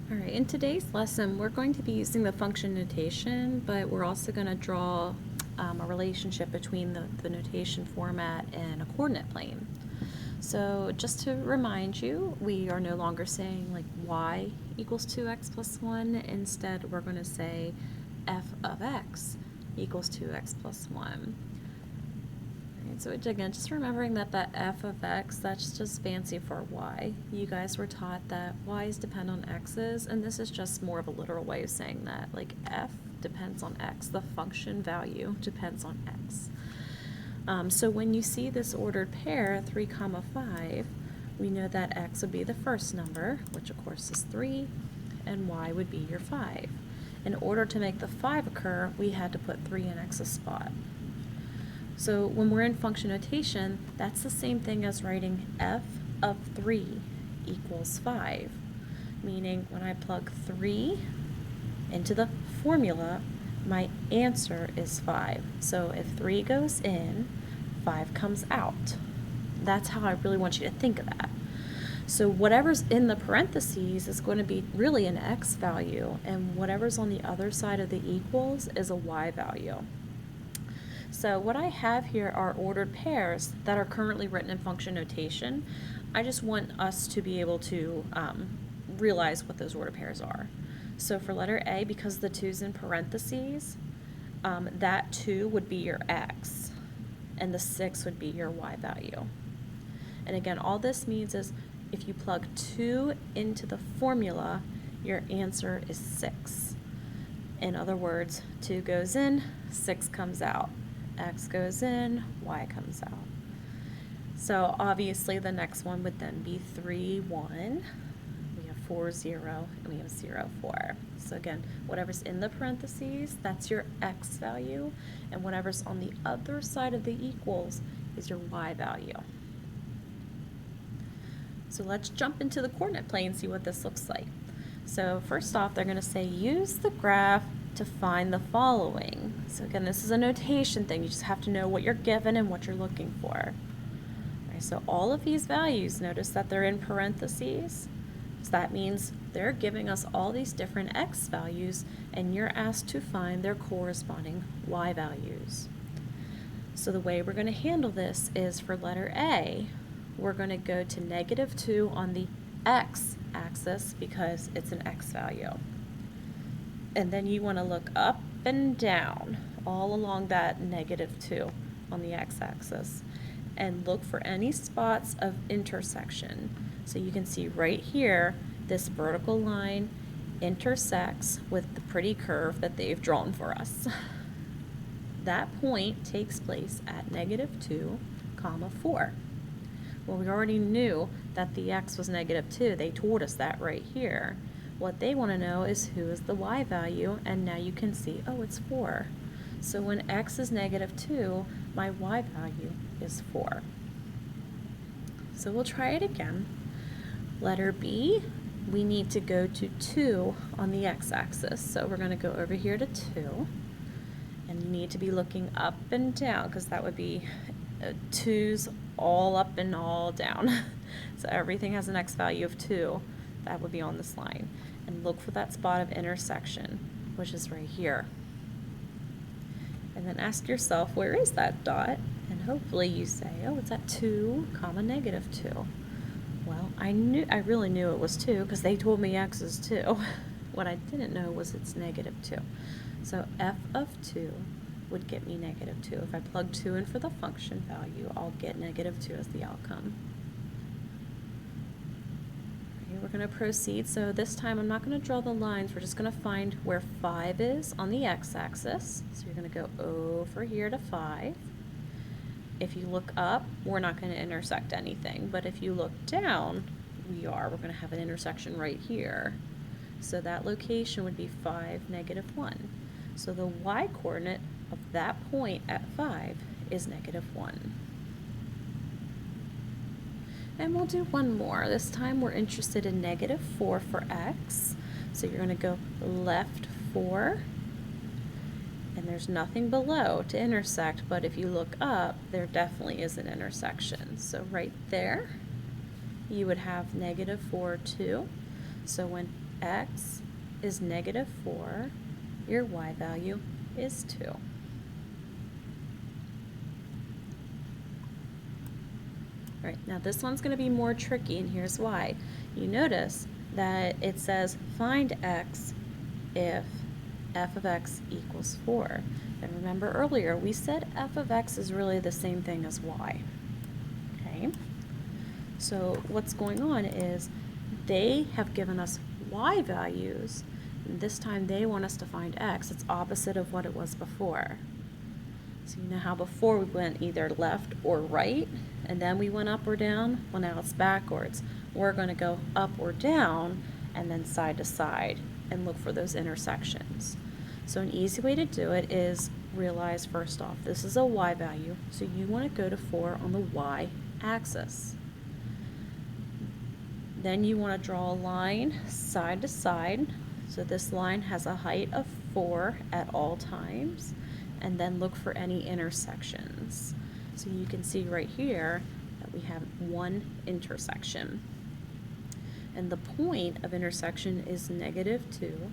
All right, in today's lesson, we're going to be using the function notation, but we're also going to draw a relationship between the notation format and a coordinate plane. So just to remind you, we are no longer saying like y equals 2x plus 1. Instead, we're going to say f of x equals 2x plus 1. Right, so again, just remembering that f of x, that's just fancy for y. You guys were taught that y's depend on x's, and this is just more of a literal way of saying that. Like f depends on x. The function value depends on x. So when you see this ordered pair, 3, 5, we know that x would be the first number, which of course is 3, and y would be your 5. In order to make the 5 occur, we had to put 3 in x's spot. So when we're in function notation, that's the same thing as writing f of 3 equals 5, meaning when I plug 3 into the formula, my answer is 5. So if 3 goes in, 5 comes out. That's how I really want you to think of that. So whatever's in the parentheses is going to be really an x value, and whatever's on the other side of the equals is a y value. So what I have here are ordered pairs that are currently written in function notation. I just want us to be able to realize what those ordered pairs are. So for letter A, because the 2's in parentheses, that 2 would be your x, and the 6 would be your y value. And again, all this means is if you plug 2 into the formula, your answer is 6. In other words, 2 goes in, 6 comes out. X goes in, y comes out. So obviously the next one would then be 3, 1. We have 4, 0, and we have 0, 4. So again, whatever's in the parentheses, that's your x value, and whatever's on the other side of the equals is your y value. So let's jump into the coordinate plane and see what this looks like. So first off, they're going to say use the graph to find the following. So again, this is a notation thing. You just have to know what you're given and what you're looking for. All right, so all of these values, notice that they're in parentheses. So that means they're giving us all these different x values, and you're asked to find their corresponding y values. So the way we're going to handle this is for letter A, we're going to go to -2 on the x-axis because it's an x value. And then you want to look up and down all along that -2 on the x-axis and look for any spots of intersection. So you can see right here, this vertical line intersects with the pretty curve that they've drawn for us. That point takes place at -2, 4. Well, we already knew that the x was -2. They told us that right here. What they want to know is who is the y value, and now you can see, oh, it's 4. So when x is -2, my y value is 4. So we'll try it again. Letter B, we need to go to 2 on the x-axis. So we're going to go over here to 2, and you need to be looking up and down because that would be 2's all up and all down. So everything has an x value of 2. That would be on this line. And look for that spot of intersection, which is right here. And then ask yourself, where is that dot? And hopefully you say, oh, it's at 2, -2. Well, I really knew it was 2 because they told me x is 2. What I didn't know was it's -2. So f of 2 would get me -2. If I plug 2 in for the function value, I'll get -2 as the outcome. Okay, we're going to proceed. So this time I'm not going to draw the lines. We're just going to find where 5 is on the x-axis. So you're going to go over here to 5. If you look up, we're not going to intersect anything. But if you look down, we are. We're going to have an intersection right here. So that location would be 5, -1. So the y-coordinate of that point at 5 is -1. And we'll do one more. This time we're interested in -4 for x. So you're going to go left 4, and there's nothing below to intersect, but if you look up, there definitely is an intersection. So right there, you would have -4, 2. So when x is -4, your y value is 2. All right, now this one's going to be more tricky, and here's why. You notice that it says find x if f of x equals 4. And remember earlier, we said f of x is really the same thing as y. Okay? So what's going on is they have given us y values, and this time they want us to find x. It's opposite of what it was before. So you know how before we went either left or right, and then we went up or down? Well, now it's backwards. We're going to go up or down, and then side to side, and look for those intersections. So an easy way to do it is realize first off, this is a y value, so you want to go to 4 on the y axis. Then you want to draw a line side to side. So this line has a height of 4 at all times, and then look for any intersections. So you can see right here that we have one intersection. And the point of intersection is -2,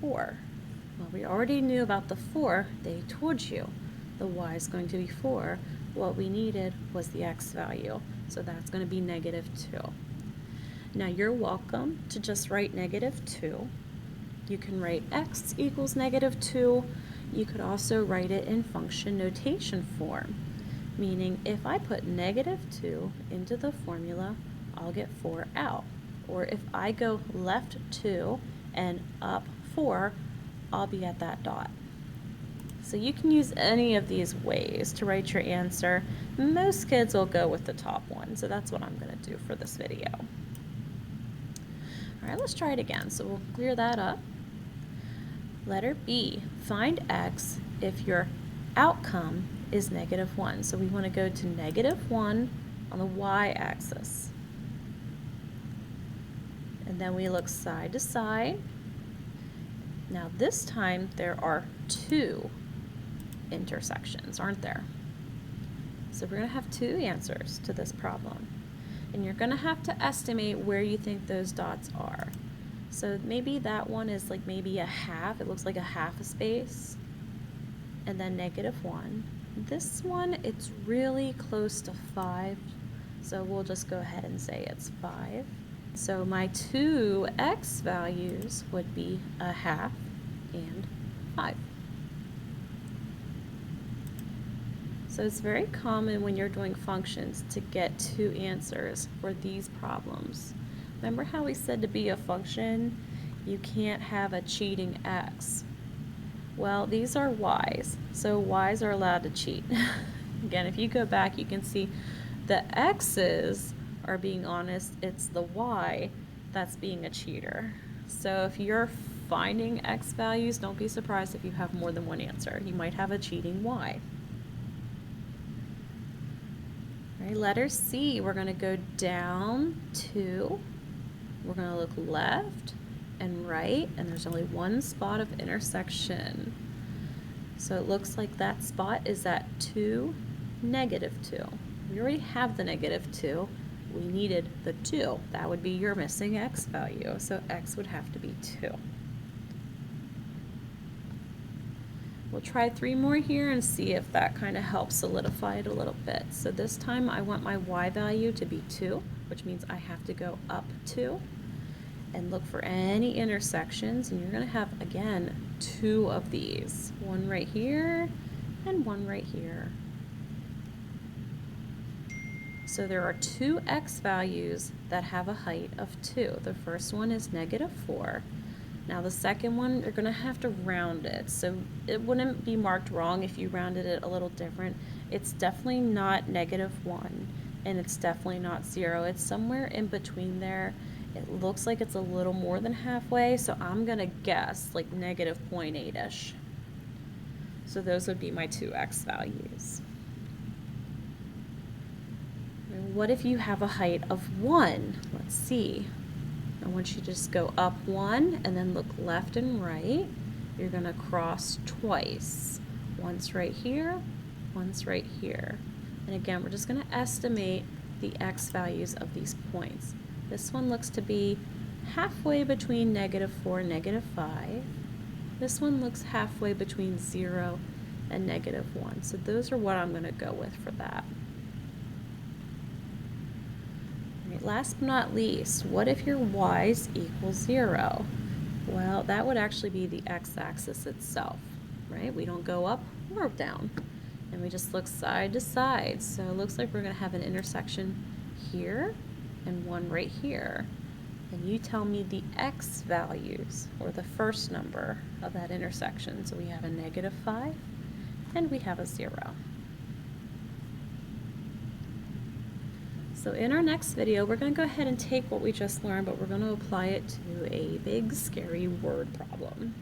4. Well, we already knew about the 4. They told you the y is going to be 4. What we needed was the x value, so that's going to be -2. Now you're welcome to just write -2. You can write x equals -2. You could also write it in function notation form, meaning if I put -2 into the formula, I'll get 4 out. Or if I go left 2 and up 4, I'll be at that dot. So you can use any of these ways to write your answer. Most kids will go with the top one, so that's what I'm going to do for this video. All right, let's try it again. So we'll clear that up. Letter B, find x if your outcome is -1. So we want to go to -1 on the y-axis. And then we look side to side. Now this time there are 2 intersections, aren't there? So we're going to have 2 answers to this problem. And you're going to have to estimate where you think those dots are. So maybe that one is like maybe a half. It looks like a half a space. And then -1. This one, it's really close to 5. So we'll just go ahead and say it's 5. So my 2 x values would be a half and 5. So it's very common when you're doing functions to get 2 answers for these problems. Remember how we said to be a function, you can't have a cheating x? Well, these are y's, so y's are allowed to cheat. Again, if you go back, you can see the x's are being honest, it's the y that's being a cheater. So if you're finding x values, don't be surprised if you have more than one answer. You might have a cheating y. All right, letter C, we're going to go down 2. We're going to look left and right, and there's only one spot of intersection. So it looks like that spot is at 2, -2. We already have the -2. We needed the 2. That would be your missing x value, so x would have to be 2. We'll try 3 more here and see if that kind of helps solidify it a little bit. So this time I want my y value to be 2, which means I have to go up 2 and look for any intersections, and you're going to have, again, 2 of these. One right here and one right here. So there are 2 x values that have a height of 2. The first one is -4. Now the second one, you're going to have to round it. So it wouldn't be marked wrong if you rounded it a little different. It's definitely not -1, and it's definitely not 0. It's somewhere in between there. It looks like it's a little more than halfway, so I'm going to guess like -0.8-ish. So those would be my 2 x values. What if you have a height of 1? Let's see. I want you to just go up 1 and then look left and right. You're going to cross twice. Once right here, once right here. And again, we're just going to estimate the x values of these points. This one looks to be halfway between -4 and -5. This one looks halfway between 0 and -1. So those are what I'm going to go with for that. All right, last but not least, what if your y's equals 0? Well, that would actually be the x-axis itself, right? We don't go up or down, and we just look side to side. So it looks like we're going to have an intersection here and one right here. And you tell me the x values, or the first number of that intersection. So we have a -5 and we have a 0. So in our next video, we're going to go ahead and take what we just learned, but we're going to apply it to a big, scary word problem.